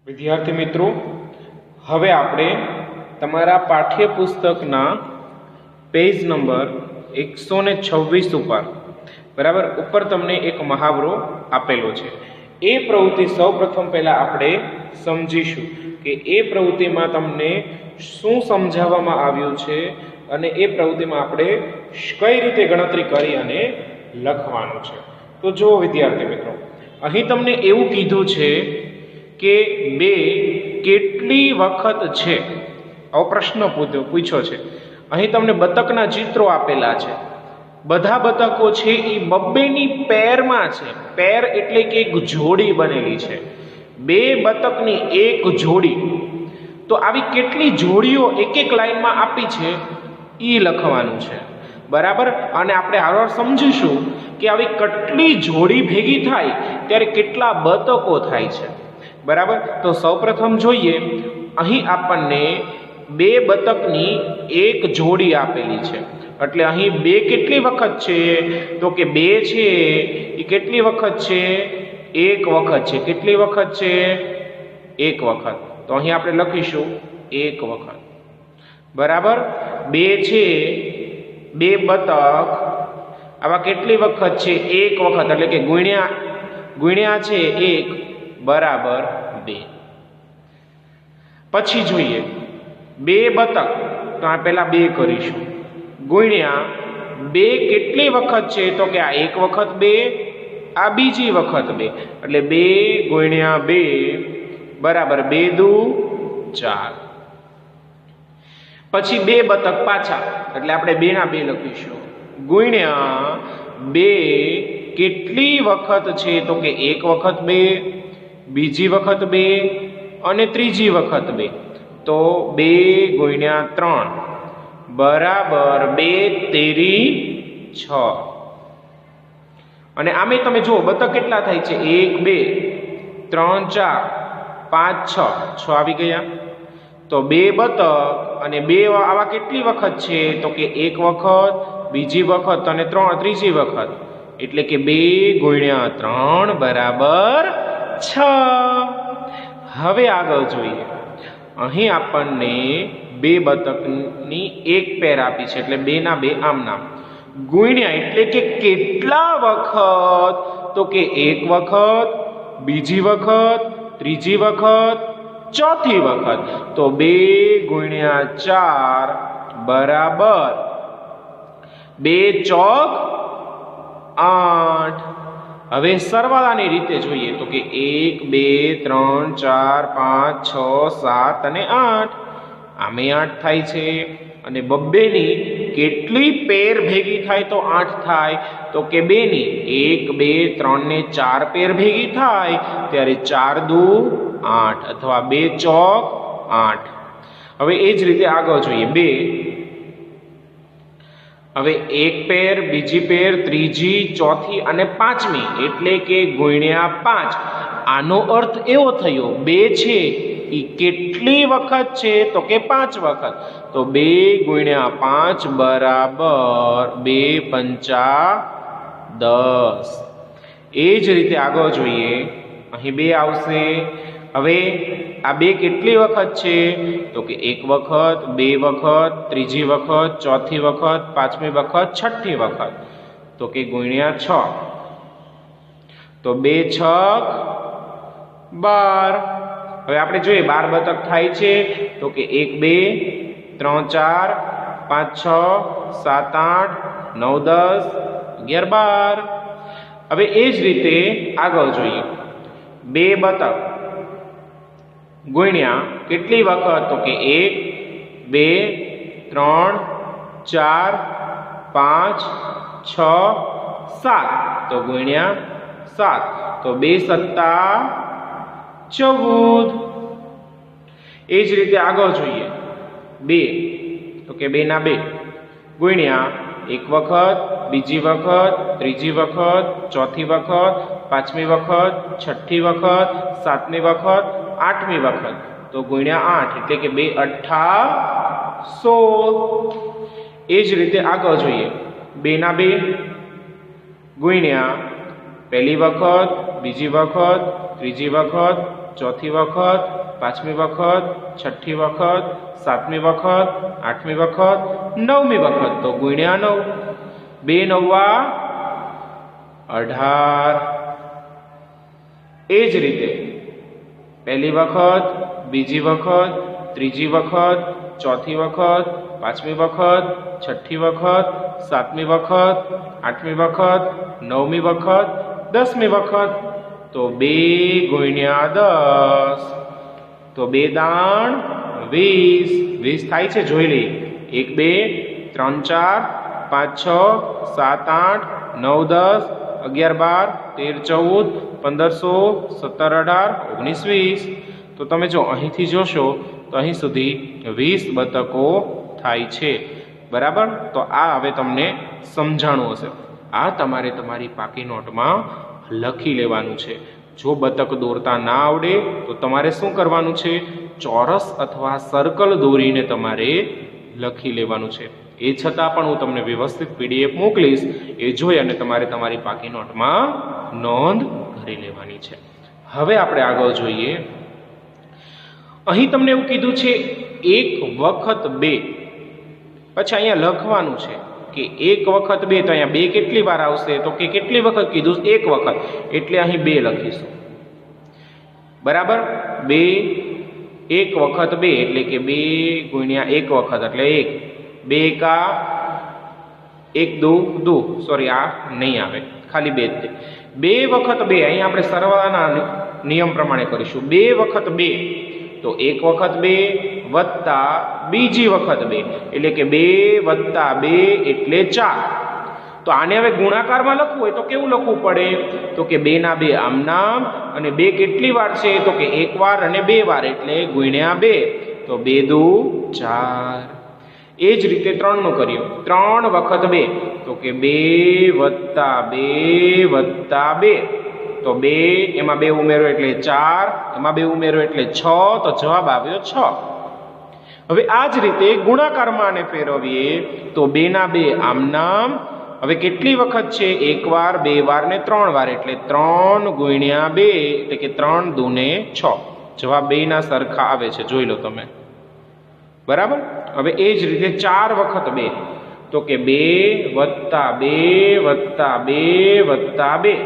વિદ્યાર્થી મિત્રો, હવે આપણે તમારા પાઠ્યપુસ્તકના પેજ નંબર 126 ઉપર તમને એક મહાવરો આપેલો છે. એ પ્રવૃત્તિ સૌપ્રથમ પહેલા આપણે સમજીશું કે એ પ્રવૃત્તિમાં તમને શું સમજાવવામાં આવ્યું છે અને એ પ્રવૃત્તિમાં આપણે કઈ રીતે ગણતરી કરી અને લખવાનું છે. તો જુઓ વિદ્યાર્થી મિત્રો, અહીં તમને એવું કીધું છે કે 2 કેટલી વખત છે, આવો પ્રશ્ન પૂછ્યો છે. અહીં તમને બતકના ચિત્રો આપેલા છે. બધા બતકો છે એ બબ્બેની પેરમાં છે. પેર એટલે કે એક જોડી બનેલી છે. 2 બતકની એક જોડી. તો આવી કેટલી જોડીઓ એક એક લાઈનમાં આપી છે એ લખવાનું છે, બરાબર. અને આપણે આગળ સમજીશું કે આવી કેટલી જોડી ભેગી થાય ત્યારે કેટલા બતકો થાય છે, બરાબર. તો સૌપ્રથમ જોઈએ, અહીં આપણને 2 બતકની એક જોડી આપેલી છે. એટલે અહીં 2 કેટલી વખત છે? તો કે 2 છે એ કેટલી વખત છે? 1 વખત છે. કેટલી વખત છે? 1 વખત. તો અહીં આપણે લખીશું 1 વખત, બરાબર. 2 છે, 2 બતક આવા કેટલી વખત છે? 1 વખત. એટલે કે ગુણ્યા છે 1 બરાબર 2. પછી જોઈએ 2 બતક, તો આ પહેલા 2 કરીશું, ગુણ્યા 2 કેટલી વખત છે? તો કે આ 1 વખત 2, આ બીજી વખત 2. એટલે 2 ગુણ્યા 2 બરાબર 2 દુ 4. પછી 2 બતક પાછા, એટલે આપણે 2 ના 2 લખીશું, ગુણ્યા 2 કેટલી વખત છે? તો કે 1 વખત 2, બીજી વખત 2 અને ત્રીજી વખત 2. તો 2 ગુણ્યા 3 બરાબર 2 તેરી 6. અને આમે તમે જુઓ બતક કેટલા થાય છે? 1 2 3 4 5 6 આવી ગયા. તો 2 બતક અને 2 આવા કેટલી વખત છે? તો કે 1 વખત, બીજી વખત અને ત્રીજી વખત. એટલે કે 2 ગુણ્યા 3 બરાબર 6. હવે આગળ જોઈએ, અહીં આપણને 2 બતકની એક પેર આપી છે. એટલે 2 ના 2 આમ નામ, ગુણ્યા એટલે કે કેટલા વખત? તો કે 1 વખત, બીજી વખત, ત્રીજી વખત, ચોથી વખત. તો 2 ગુણ્યા 4 બરાબર 2 ચોક 8. હવે સરવાળાની રીતે જોઈએ તો કે 1 2 3 4 5 6 7 અને 8. આમે 8 થાય છે. અને બબ્બેની કેટલી પેર ભેગી થાય તો 8 થાય? તો કે 2 ની 1 2 3 ને 4 પેર ભેગી થાય ત્યારે 4 દુ 8 અથવા 2 ચોક 8. હવે એ જ રીતે આગળ જોઈએ, 2 હવે 1 પેર, બીજી પેર, ત્રીજી, ચોથી અને પાંચમી. એટલે કે ગુણ્યા 5. આનો અર્થ એવો થયો 2 છે એ કેટલી વખત છે? તો કે 5 વખત. તો 2 ગુણ્યા 5 બરાબર 2 પંચા 10. એ જ રીતે આગળ જોઈએ, અહીં 2 આવશે. હવે આ 2 કેટલી વખત છે? તો કે 1 વખત, 2 વખત, ત્રીજી વખત, ચોથી વખત, પાંચમી વખત, છઠ્ઠી વખત. તો કે ગુણ્યા 6. તો 2 6 12. હવે આપણે જોઈએ 12 બતક થાય છે. તો કે 1 2 3 4 5 6 7 8 9 10 11 12. હવે એ જ રીતે આગળ જોઈએ, 2 બતક ગુણ્યા કેટલી વખત? તો કે 1 2 3 4 5 6 7. તો ગુણ્યા 7. તો 2 સત્તા 14. એ જ રીતે આગળ જોઈએ, 2 તો કે 2 ના 2 ગુણ્યા 1 વખત, બીજી વખત, ત્રીજી વખત, ચોથી વખત, પાંચમી વખત, છઠ્ઠી વખત, સાતમી વખત, આઠમી વખત. તો ગુણ્યા 8. એટલે કે 2 અઠ્ઠા 16. એ જ રીતે આગળ જોઈએ, 2 ના 2 ગુણ્યા પહેલી વખત, બીજી વખત, ત્રીજી વખત, ચોથી વખત, પાંચમી વખત, છઠ્ઠી વખત, સાતમી વખત, આઠમી વખત, નવમી વખત તો ગુણ્યા 9, 2 નવા 18. એ જ રીતે પહેલી વખત, બીજી વખત, ત્રીજી વખત, ચોથી વખત, પાંચમી વખત, છઠ્ઠી વખત, સાતમી વખત, આઠમી વખત, નવમી વખત, 10મી વખત તો 2 ગુણ્યા 10 તો 2 દાણ 20. 20 થાય છે, જોઈ લઈએ. 1 2 3 4 5 6 7 8 9 10 11 12 13 14 15 17 18 19 20. તો તમે જો અહીંથી જોશો તો અહીં સુધી 20 બતકો થાય છે. બરાબર. તો આ હવે તમને સમજાણું હશે. આ તમારે તમારી પાકી નોટમાં લખી લેવાનું છે. જો બતક દોરતા ના આવડે તો તમારે શું કરવાનું છે? ચોરસ અથવા સર્કલ દોરીને તમારે લખી લેવાનું છે. એ છતાં પણ હું તમને વ્યવસ્થિત PDF મોકલીશ, એ જોઈ અને તમારે તમારી પાકી નોટમાં નોંધ કરી લેવાની છે. હવે આપણે આગળ જોઈએ. અહીં તમને એવું કીધું છે 1 વખત 2. પછી અહીંયા લખવાનું છે કે 1 વખત 2, તો અહીંયા 2 કેટલી વાર આવશે? તો કે કેટલી વખત કીધું? 1 વખત, એટલે અહીં 2 લખીશું. બરાબર. 2 1 વખત 2 એટલે કે 2 ગુણ્યા 1 વખત એટલે 1. 2 એકા 1 દુ, સોરી આ નહીં આવે, ખાલી 2 જ. 2 વખત 2 અહીંયા આપણે સરવાળાના નિયમ પ્રમાણે કરીશું. 2 વખત 2 તો 1 વખત 2 વત્તા બીજી વખત 2 એટલે કે 2 વત્તા 2 એટલે 4. તો આને હવે ગુણાકારમાં લખવું હોય તો કેવું લખવું પડે? તો કે 2 ના 2 આમ નામ, અને 2 કેટલી વાર છે? તો કે 1 વાર અને 2 વાર એટલે ગુણ્યા 2. તો 2 દુ 4. એ જ રીતે 3 નું કર્યું. 3 વખત 2 તો કે 2 વત્તા 2 વત્તા 2 તો 2 એમાં 2 ઉમેરો એટલે 4, એમાં 2 ઉમેરો એટલે 6, તો જવાબ આવ્યો 6. હવે આ જ રીતે ગુણાકારમાં આને ફેરવીએ તો 2 ના 2 આમ નામ. હવે કેટલી વખત છે? 1 વાર, 2 વાર ને 3 વાર એટલે 3 ગુણ્યા 2 એટલે કે 3 દુને 6. જવાબ 2 ના સરખા આવે છે, જોઈ લો તમે. બરાબર. હવે એ જ રીતે 4 વખત 2 તો કે 2 વત્તા 2 વત્તા 2 વત્તા 2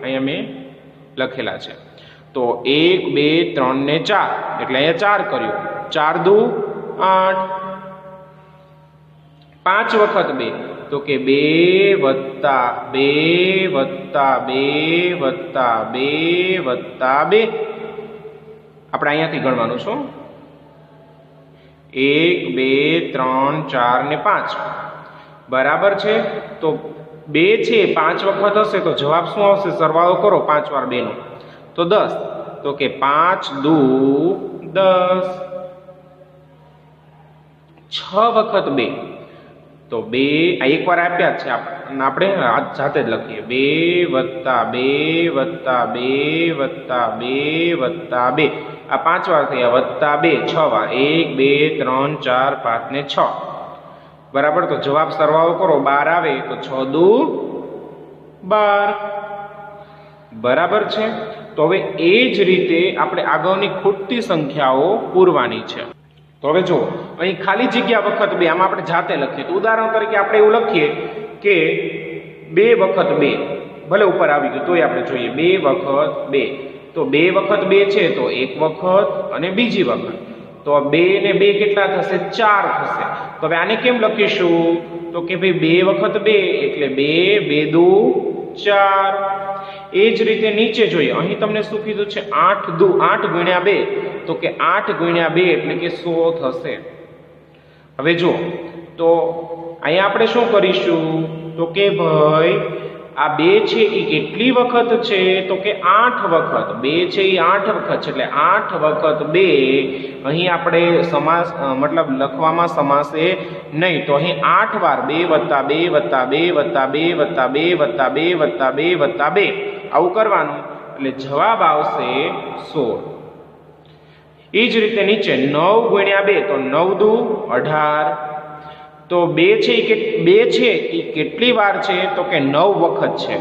અહીંયા મેં લખેલા છે. તો 1 2 3 ને 4 એટલે અહીંયા 4 કર્યું. 4 દુ 8. 5 વખત 2 તો કે 2 વત્તા 2 વત્તા 2 વત્તા 2 વત્તા 2. આપણે અહીંયાથી ગણવાનું છું. 1 2 3 4 ને 5. બરાબર છે. તો 2 છે 5 વખત હશે તો જવાબ શું આવશે? સરવાળો કરો 5 વાર 2 નો તો 10. તો કે 5 દુ 10. 6 વખત 2 તો 2 આ એક વાર આપ્યા છે, આપણે જાતે જ લખીએ. 2 વત્તા 2 વત્તા 2 વત્તા 2 વત્તા 2 આ 5 વાર થયા, વત્તા 2 6 વાર. 1 2 3 4 5 ને 6. બરાબર. તો જવાબ સરવાળો કરો 12 આવે તો 6 દુ 12. બરાબર છે. તો હવે એ જ રીતે આપણે આગળની ખૂટતી સંખ્યાઓ પૂરવાની છે. તો હવે જુઓ, અહીં ખાલી જગ્યા વખત 2 આમાં આપણે જાતે લખીએ. તો ઉદાહરણ તરીકે આપણે એવું લખીએ કે 2 વખત 2, ભલે ઉપર આવી ગયું તોય આપણે જોઈએ. 2 વખત 2 તો 2 વખત 2 છે તો 1 વખત અને બીજી વખત. તો 2 ને 2 કેટલા થશે? 4 થશે. તો હવે આને કેમ લખીશું? તો કે ભાઈ 2 વખત 2 એટલે 2 2 દુ 4. એ જ રીતે નીચે જોઈએ. અહીં તમને શું કીધું છે? 8 દુ 8 ગુણ્યા 2 તો કે 8 ગુણ્યા 2 એટલે કે 100 થશે. હવે જો તો અહીંયા આપણે શું કરીશું? તો કે ભાઈ આ 2 છે એ કેટલી વખત છે? તો કે 8 વખત. 2 છે એ 8 વખત છે એટલે 8 વખત 2. અહીં આપણે સમાસ મતલબ લખવામાં સમાસે નહીં, તો અહીં 8 વાર 2 વત્તા 2 વત્તા 2 વત્તા 2 વત્તા 2 વત્તા 2 વત્તા 2 વત્તા 2 આવું કરવાનું એટલે જવાબ આવશે 16. એ જ રીતે નીચે 9 ગુણ્યા 2 તો 9 દુ 18. તો 2 છે એ કેટલી વાર છે? તો કે 9 વખત છે.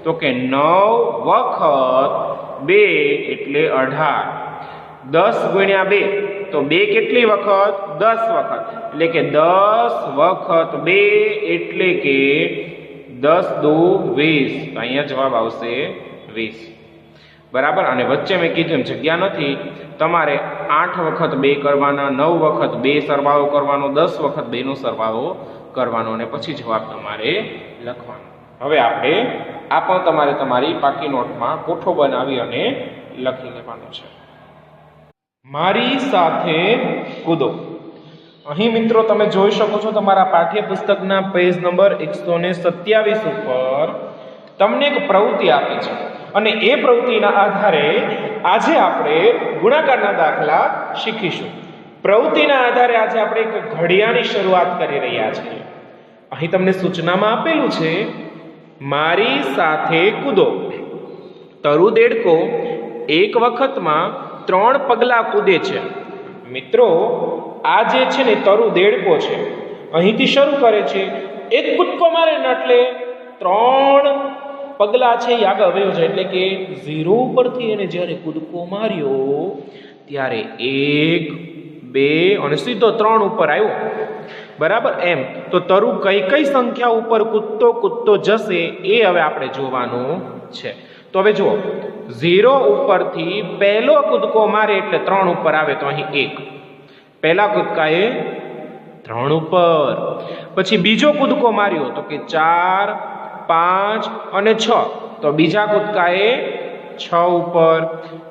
તો કે 9 વખત 2 એટલે 18. 10 ગુણ્યા 2 તો 2 કેટલી વખત? 10 વખત, એટલે કે 10 વખત 2 એટલે કે 10 દુ 20, તો અહીંયા જવાબ આવશે 20. બરાબર. અને વચ્ચે મેં કીધું જગ્યા નથી, તમારે 8 વખત 2 કરવાના, 9 વખત 2 સરવાળો કરવાનો, 10 વખત 2 નો સરવાળો કરવાનો અને પછી જવાબ તમારે લખવાનો. હવે આપણે આ પણ તમારે તમારી પાકી નોટમાં કોઠો બનાવી અને લખી લેવાનો છે. મારી સાથે કૂદો. અહીં મિત્રો તમે જોઈ શકો છો તમારા પાઠ્યપુસ્તકના પેજ નંબર 127 ઉપર તમને એક પ્રવૃત્તિ આપી છે અને એ પ્રવૃત્તિના આધારે આજે આપણે ગુણાકારના દાખલા શીખીશું. પ્રવૃત્તિના આધારે આજે આપણે એક ઘડિયાની શરૂઆત કરી રહ્યા છીએ. અહીં તમને સૂચનામાં આપેલું છે મારી સાથે કૂદો. તરુ દેડકો એક વખતમાં 3 પગલા કૂદે છે. મિત્રો આ જે છે ને તરુ દેડકો છે, અહીંથી શરૂ કરે છે, એક કૂદકો મારે ને એટલે 3 પગલા છે એ આગળ વયો જાય, એટલે કે 0 ઉપરથી એને જ્યારે કૂદકો માર્યો ત્યારે 1 2 અને સીધો 3 ઉપર આવ્યો. બરાબર. એમ તો તરુ કઈ કઈ સંખ્યા ઉપર કૂદતો જશે એ હવે આપણે જોવાનું છે. તો હવે જુઓ, 0 ઉપરથી પહેલો કૂદકો મારે એટલે 3 ઉપર આવે, તો અહીં 1 પહેલા કૂદકાએ 3 ઉપર. પછી બીજો કૂદકો માર્યો તો કે 4 5 અને 6, તો બીજા કૂદકાએ 6 ઉપર.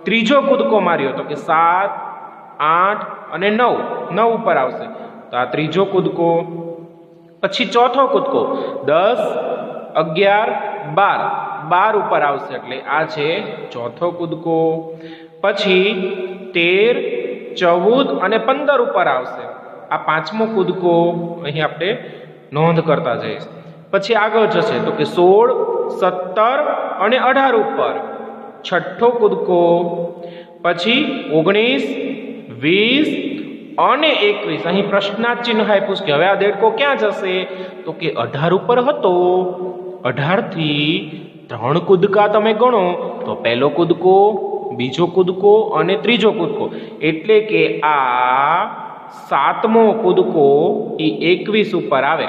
ત્રીજો કૂદકો માર્યો તો કે 7 8 અને 9 ઉપર આવશે, તો આ ત્રીજો કૂદકો. પછી ચોથો કૂદકો 10 11 12 ઉપર આવશે, એટલે આ છે ચોથો કૂદકો. પછી 13 14 અને 15 ઉપર આવશે, આ પાંચમો કૂદકો. અહીં આપણે નોંધ કરતા જઈશ. પછી આગળ જશે તો કે 16 17 અને 18 ઉપર છઠ્ઠો કૂદકો. પછી 19 20 અને 21. અહીં પ્રશ્નાર્થ ચિહ્ન આપ્યું કે હવે આ દેડકો ક્યાં જશે? તો કે 18 ઉપર હતો. 18 થી 3 કૂદકા તમે ગણો તો પહેલો કૂદકો, બીજો કૂદકો અને ત્રીજો કૂદકો, એટલે કે આ 7મો કૂદકો એ 21 ઉપર આવે.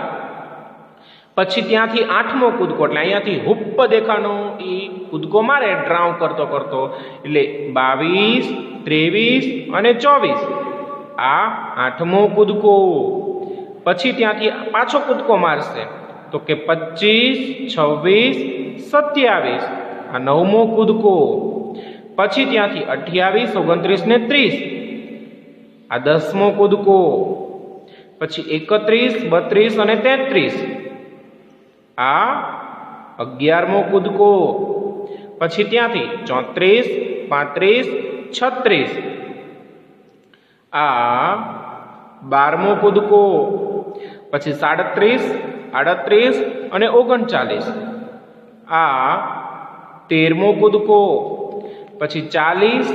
પછી ત્યાંથી 8મો કૂદકો, એટલે અહીંયાથી હુપ્પ દેખાનો એ કૂદકો મારે ડ્રાઉ કરતો કરતો, એટલે 22 23 અને 24, આ 8મો કૂદકો. પછી ત્યાંથી પાછો કૂદકો મારશે તો કે 25 26 27, આ 9મો કૂદકો. પછી ત્યાંથી 28 29 ને 30, આ 10મો કૂદકો. પછી 31 32 અને 33, આ 11મો કૂદકો. પછી ત્યાંથી 34 35 36, આ 12મો કૂદકો. પછી 37 38 અને 39, આ 13મો કૂદકો. પછી 40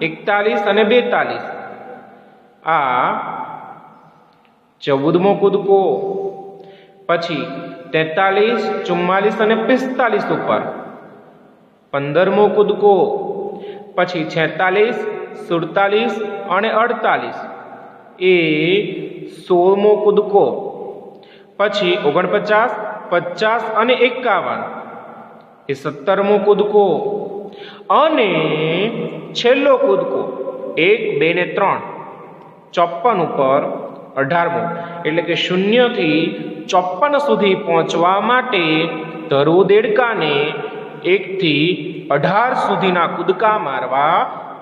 41 અને 42, આ 14મો કૂદકો. પછી 43 44 અને 45 ઉપર 15મો કૂદકો. પછી 46 47 અને 48, એ 16મો કૂદકો. પછી 49 50 અને 51, એ 17મો કૂદકો. અને છેલ્લો કૂદકો 1 2 ને 3 54 ઉપર 18મો, એટલે કે 0 થી 54 સુધી પહોંચવા માટે તરુ દેડકાને 1 થી 18 સુધીના કૂદકા મારવા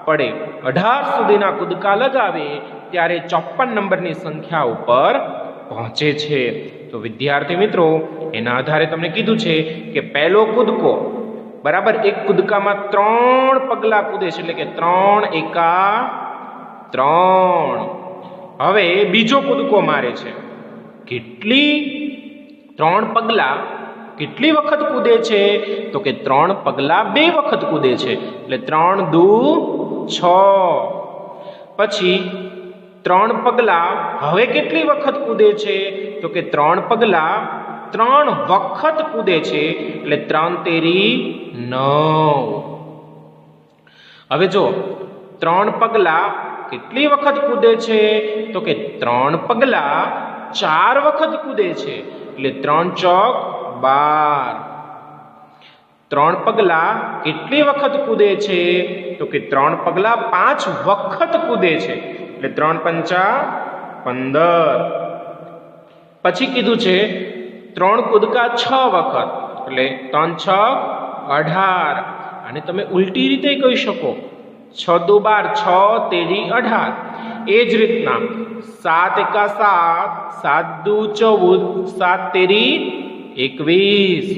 પડે. 18 સુધીના કૂદકા લગાવે ત્યારે 54 નંબરની સંખ્યા ઉપર પહોંચે છે. તો વિદ્યાર્થી મિત્રો, એના આધારે તમને કીધું છે કે પહેલો કૂદકો, બરાબર, એક કૂદકામાં 3 પગલા કૂદે છે, એટલે કે 3 એકા 3. હવે બીજો કૂદકો મારે છે, કેટલી 3 પગલા કેટલી વખત કૂદે છે? તો કે 3 પગલા 2 વખત કૂદે છે, એટલે 3 દુ 6. પછી 3 પગલા હવે કેટલી વખત કૂદે છે? તો કે 3 પગલા 3 વખત કૂદે છે, એટલે 3 તેરી 9. હવે જો 3 પગલા કેટલી વખત કૂદે છે? તો કે 3 પગલા 4 વખત કૂદે છે, એટલે 3 ચોક 12. 3 પગલા કેટલી વખત કૂદે છે? તો કે 3 પગલા 5 વખત કૂદે છે, એટલે 3 પંચા 15. પછી કીધું છે 3 કૂદકા 6 વખત, એટલે 3 6 18. અને તમે ઉલટી રીતે કહી શકો, 6 દુ 12, 6 તેરી 18. એ જ રીતના 7 એકા 7, 7 દુ 14, 7 તેરી 21.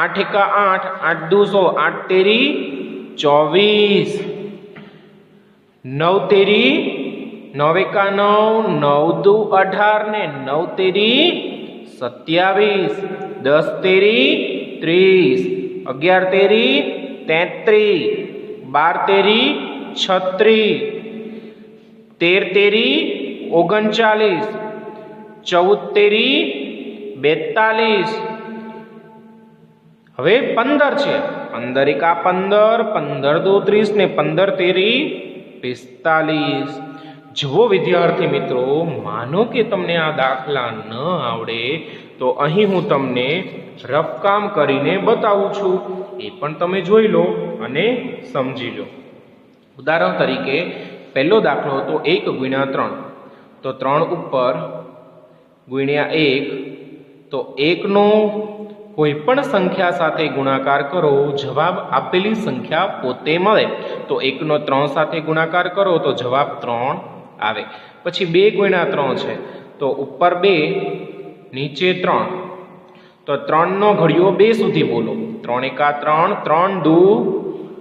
8 એકા 8, 8 દુ 16, 8 તેરી 24. 9 તેરી 9 એકા 9, 9 દુ 18 ને 9 તેરી 27. 10 તેરી 30, 11 તેરી 33, 12 તેરી 36, 13 તેરી 39, 14 તેરી 42. હવે 15 છે, 15 એકા 15, 15 દુ 30 ને 15 તેરી 45. જો વિદ્યાર્થી મિત્રો, માનો કે તમને આ દાખલા ન આવડે તો અહીં હું તમને રફ કામ કરીને બતાવું છું, એ પણ તમે જોઈ લો અને સમજી લો. ઉદાહરણ તરીકે પહેલો દાખલો હતો 1 ગુણ્યા 3, તો 3 ઉપર ગુણ્યા 1, તો 1 નો કોઈ પણ સંખ્યા સાથે ગુણાકાર કરો, જવાબ આપેલી સંખ્યા પોતે મળે. તો 1 નો 3 સાથે ગુણાકાર કરો તો જવાબ 3 આવે. પછી 2 ગુણ્યા 3 છે, તો ઉપર 2 નીચે 3, તો 3 નો ઘડિયો 2 સુધી બોલો. 3 એકા 3, 3 દુ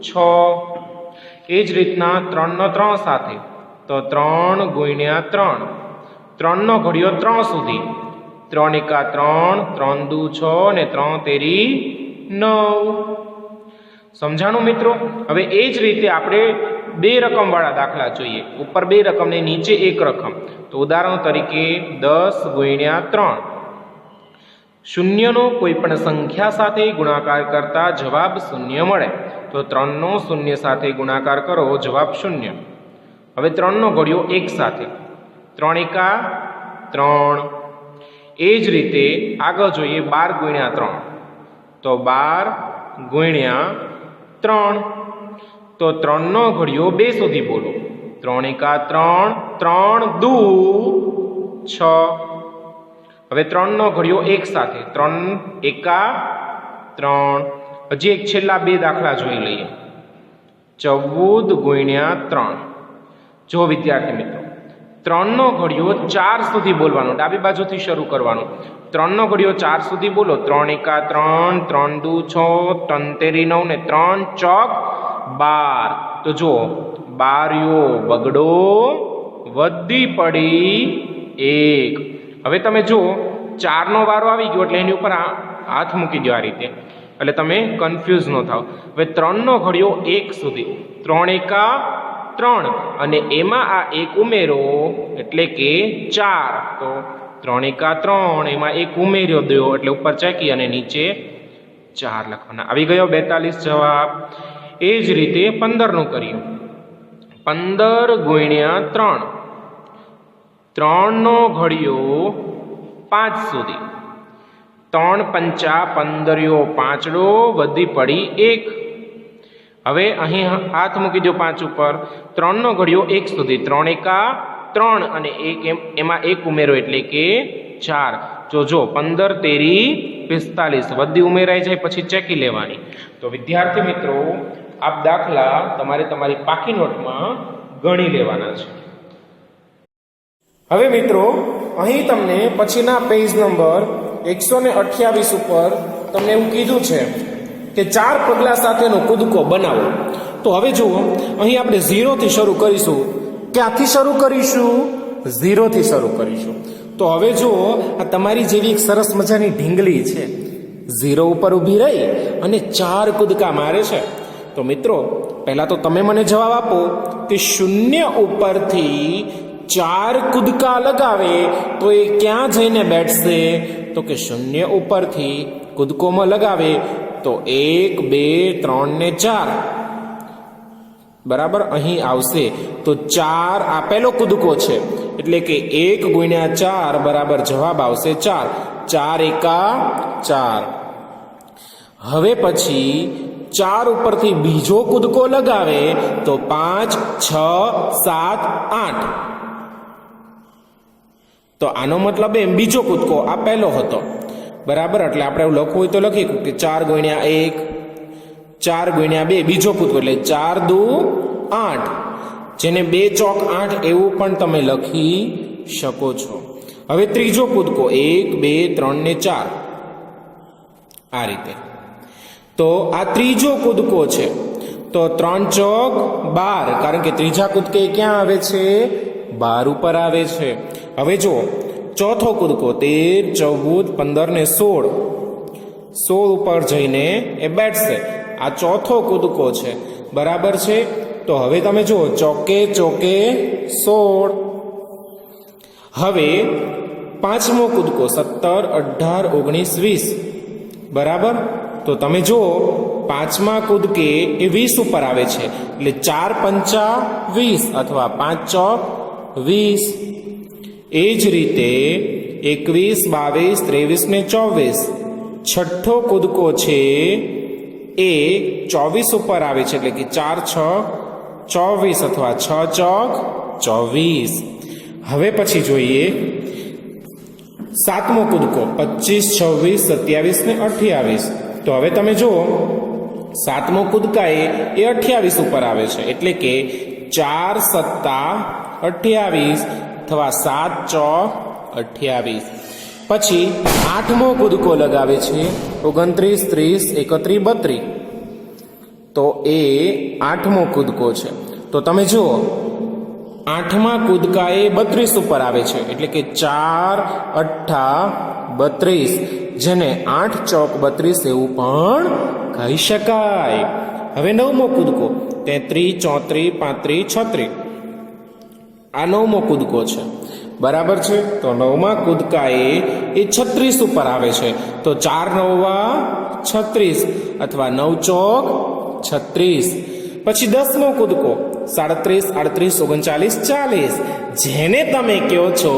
6. એ જ રીતના 3 નો 3 સાથે, તો 3 ગુણ્યા 3, 3 નો ઘડિયો 3 સુધી. 3 એકા 3, 3 દુ 6 ને 3 તેરી 9. સમજાણું મિત્રો? હવે એ જ રીતે આપણે 2 રકમ વાળા દાખલા જોઈએ. ઉપર 2 રકમ ને નીચે 1 રકમ. તો ઉદાહરણ તરીકે 10 ગુણ્યા 3. શૂન્યનો કોઈ પણ સંખ્યા સાથે ગુણાકાર કરતા જવાબ 0 મળે. તો 3 નો 0 સાથે ગુણાકાર કરો, જવાબ 0. હવે 3 નો ઘડિયો 1 સાથે, 3 એકા 3. એ જ રીતે આગળ જોઈએ 12 ગુણ્યા 3, તો 12 ગુણ્યા 3, તો 3 નો ઘડિયો 2 સુધી બોલો. 3 એકા 3, 3 દુ 6. હવે 3 નો ઘડિયો 1 સાથે, 3 એકા 3. હજી એક છેલ્લા 2 દાખલા જોઈ લઈએ. 14 ગુણ્યા 3. જો વિદ્યાર્થી મિત્રો, 3 નો ઘડિયો 4 સુધી બોલવાનો, ડાબી બાજુથી શરૂ કરવાનું. 3 નો ઘડિયો 4 સુધી બોલો. 3 એકા 3, 3 દુ 6, 3 તેરી 9 ને 3 ચોક 12. તો જો 12 બગડો વધી પડી 1. હવે તમે જુઓ 4 નો વારો આવી ગયો, એટલે એની ઉપર હાથ મૂકી દો આ રીતે, એટલે તમે કન્ફ્યુઝ ન થાવ. હવે 3 નો ઘડિયો 1 સુધી, 3 એકા 3 અને એમાં આ 1 ઉમેરો એટલે કે 4. તો 3 એકા 3, એમાં 1 ઉમેર્યો દો એટલે ઉપર ચેકી અને નીચે 4 લખવાના. આવી ગયો 42 જવાબ. એ જ રીતે 15 નું કર્યું. 15 ગુણ્યા 3, 3 નો ઘડિયો 5 સુધી. 3 પંચા 15, 5 વધી પડી 1. હવે અહીં હાથ મૂકી દો 5 ઉપર. 3 નો ઘડિયો 1 સુધી, 3 એકા 3 અને 1 એમાં 1 ઉમેરો એટલે કે 4. જો 15 તેરી 45 વધી ઉમેરાઈ જાય પછી ચેકી લેવાની. તો વિદ્યાર્થી મિત્રો, આ દાખલા તમારે તમારી પાકી નોટમાં ગણી લેવાના છે. હવે મિત્રો, અહીં તમને પછીના પેજ નંબર 128 ઉપર તમને એવું કીધું છે કે 4 પગલા સાથેનો કૂદકો બનાવો. તો હવે જુઓ, અહીં આપણે 0 થી શરૂ કરીશું. ક્યાંથી શરૂ કરીશું? 0 થી શરૂ કરીશું. તો હવે જુઓ, આ તમારી જેવી એક સરસ મજાની ઢીંગલી છે, 0 ઉપર ઊભી રહી અને 4 કૂદકા મારે છે. તો મિત્રો, પહેલા તો તમે મને જવાબ આપો કે 0 ઉપરથી 4 કૂદકા લગાવે તો એ ક્યાં જઈને બેઠશે? તો કે 0 ઉપરથી કૂદકોમાં લગાવે તો 1 2 3 ને 4, બરાબર અહીં આવશે તો 4 આ પહેલો કૂદકો છે એટલે કે 1 ગુણ્યા 4 બરાબર જવાબ આવશે 4. 4 એકા 4. હવે પછી 4 ઉપરથી બીજો કૂદકો લગાવે તો 5, 6, 7, 8. તો આનો મતલબ એમ બીજો કૂદકો આ પહેલો હતો બરાબર. એટલે આપણે એવું લખવું હોય તો લખી કે 4 ગુણ્યા 1, 4 ગુણ્યા 2 બીજો કૂદકો એટલે 4 દુ 8, જેને 2 ચોક 8 એવું પણ તમે લખી શકો છો. હવે ત્રીજો કૂદકો 1, 2, 3 ને 4 આ રીતે. તો આ ત્રીજો કૂદકો છે તો 3 ચોક 12 કારણ કે ત્રીજા કૂદકે ક્યાં આવે છે 12 ઉપર આવે છે. હવે જો ચોથો કૂદકો 13, 14, 15 ને 16 ઉપર જઈને એ બેઠશે. આ ચોથો કૂદકો છે બરાબર છે. તો હવે તમે જુઓ ચોકે ચોકે 16. હવે પાંચમો કૂદકો 17, 18, 19, 20 બરાબર. તો તમે જુઓ પાંચમા કૂદકે એ 20 ઉપર આવે છે એટલે 4 પંચા 20 અથવા 5 ચોક 20. એ જ રીતે 21, 22, 23 ને 24 છઠ્ઠો કૂદકો છે એ 24 ઉપર આવે છે એટલે કે 4 6 24 અથવા 6 ચોક 24. હવે પછી જોઈએ સાતમો કૂદકો 25, 26, 27 ને 28. તો હવે તમે જુઓ સાતમો કૂદકા એ 28 ઉપર આવે છે એટલે કે 4 સત્તા 28 અથવા 7 ચોક 28. પછી આઠમો કૂદકો લગાવે છે 29, 30, 31, 32. તો એ આઠમો કૂદકો છે. તો તમે જુઓ આઠમા કૂદકા એ 32 ઉપર આવે છે એટલે કે 4 8 32, જેને 8 ચોક 32 એવું પણ કહી શકાય. હવે નવમો કૂદકો 33, 34, 35, 36 આ નવમો કૂદકો છે બરાબર છે. તો નવમા કૂદકા એ 36 ઉપર આવે છે તો 4 નવા 36 અથવા 9 ચોક 36. પછી 10મો કૂદકો 37, 38, 39, 40 જેને તમે કહો છો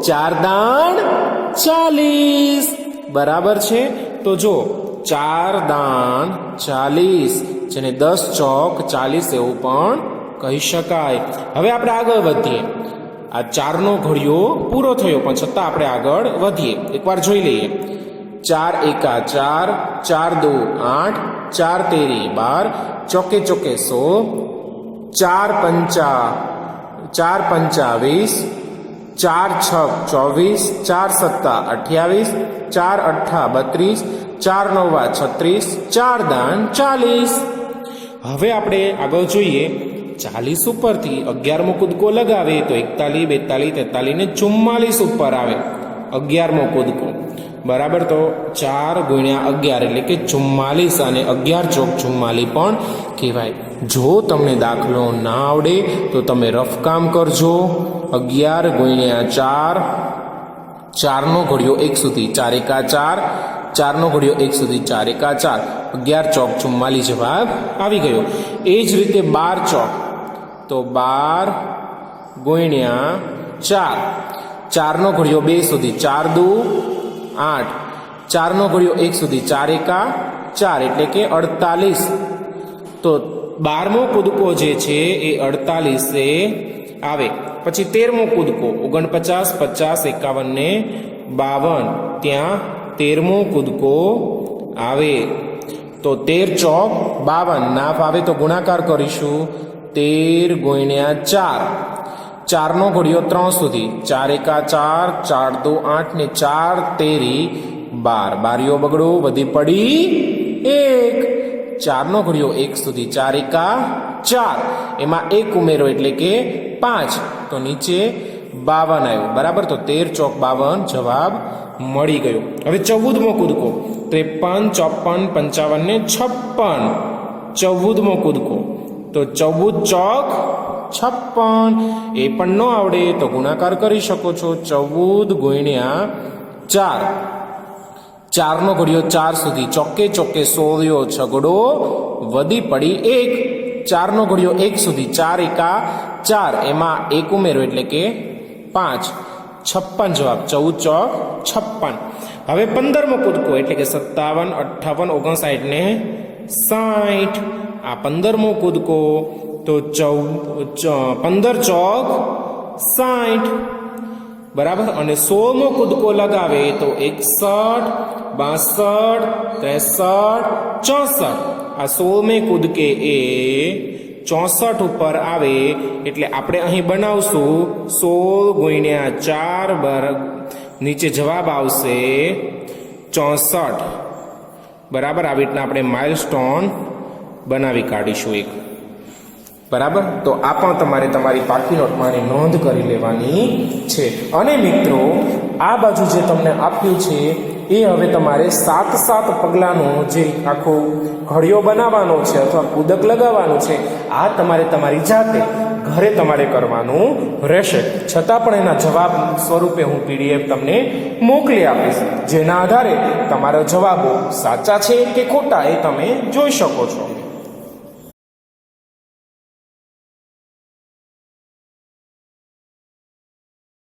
4 દાણ 40 બરાબર છે. તો જો 4 દાણ 40 જેને 10 ચોક 40 એવું પણ કહી શકાય. હવે આપણે આગળ વધીએ. આ 4નો ઘડિયો પૂરો થયો પણ છતાં આપણે આગળ વધીએ. એકવાર જોઈ લઈએ. 4 એકા 4, 4 દુ 8, 4 તેરી 12, ચોકે ચોકે 100, 4 પંચા 20, 4 છક 24, 4 સત્તા 28, 4 અઠ્ઠા 32, 4 નવા 36, 4 દાન 40. હવે આપણે આગળ જોઈએ 40 ઉપરથી 11મો કૂદકો લગાવે તો 41, 42, 43 ને 44 ઉપર આવે 11મો કૂદકો બરાબર. તો 4 ગુણ્યા 11 એટલે કે 44 અને 11 ચોક 44 પણ કહેવાય. જો તમને દાખલો ના આવડે તો તમે રફકામ કરજો. 11 ગુણ્યા 4, 4નો ઘડિયો 1 સુધી 4 એકા 4, 4નો ઘડિયો 1 સુધી 4 એકા 4, 11 ચોક 44 જવાબ આવી ગયો. એ જ રીતે 12 ચોક તો 12 ગુણ્યા 4, 4નો ઘડિયો 2 સુધી 4 દુ 8, 4નો ઘડિયો 1 સુધી 4 એકા 4 એટલે કે 48. તો 12મો કૂદકો જે છે એ 48 આવે. પછી 13મો કૂદકો 49, 50, 51 ને 52 ત્યાં 13મો કૂદકો આવે. તો 13 ચોક 52 ના ફાવે તો ગુણાકાર કરીશું 13 ગુણ્યા 4, 4નો ઘડિયો 3 સુધી 4 એકા 4, 4 દુ 8 ને 4 તેરી 12, બારીઓ બગડો વધી પડી 1, 4નો ઘડિયો 1 સુધી 4 એકા 4, એમાં 1 ઉમેરો એટલે કે 5 તો નીચે 52 આવ્યું બરાબર. તો 13 ચોક 52 જવાબ મળી ગયો. હવે 14મો કૂદકો 53, 54, 55 ને 56 14મો કૂદકો તો 14 ચોક 56 એ પણ ન આવડે તો ગુણાકાર કરી શકો છો 14 ગુણ્યા 4, 4નો ઘડિયો 4 સુધી ચોકે ચોકે સોળ્યો છગડો વધી પડી 1 4નો ઘડિયો 1 સુધી 4 એકા 4 એમાં 1 ઉમેરો એટલે કે 5 56 જવાબ 14 ચોક 56 હવે 15મો કૂદકો એટલે કે 57 58 59 ને 60 આ 15મો કૂદકો તો 15 ચોક 60 બરાબર અને 16મો કૂદકો લગાવે તો 61 62 63 64 આ 16મે કૂદકે એ 64 ઉપર આવે એટલે આપણે અહીં બનાવશું 16 ગુણ્યા 4 બરાબર નીચે જવાબ આવશે 64 બરાબર આવી રીતના આપણે માઇલસ્ટોન બનાવી કાઢીશું એક બરાબર તો આ પણ તમારે તમારી પાકી નોટમાં નોંધ કરી લેવાની છે અને મિત્રો આ બાજુ જે તમને આપ્યું છે એ હવે તમારે 7 પગલાંનો જે આખો ઘડિયો બનાવવાનો છે અથવા કૂદક લગાવવાનું છે આ તમારે તમારી જાતે ઘરે તમારે કરવાનું રહેશે છતાં પણ એના જવાબ સ્વરૂપે હું PDF તમને મોકલી આપીશ જેના આધારે તમારા જવાબો સાચા છે કે ખોટા એ તમે જોઈ શકો છો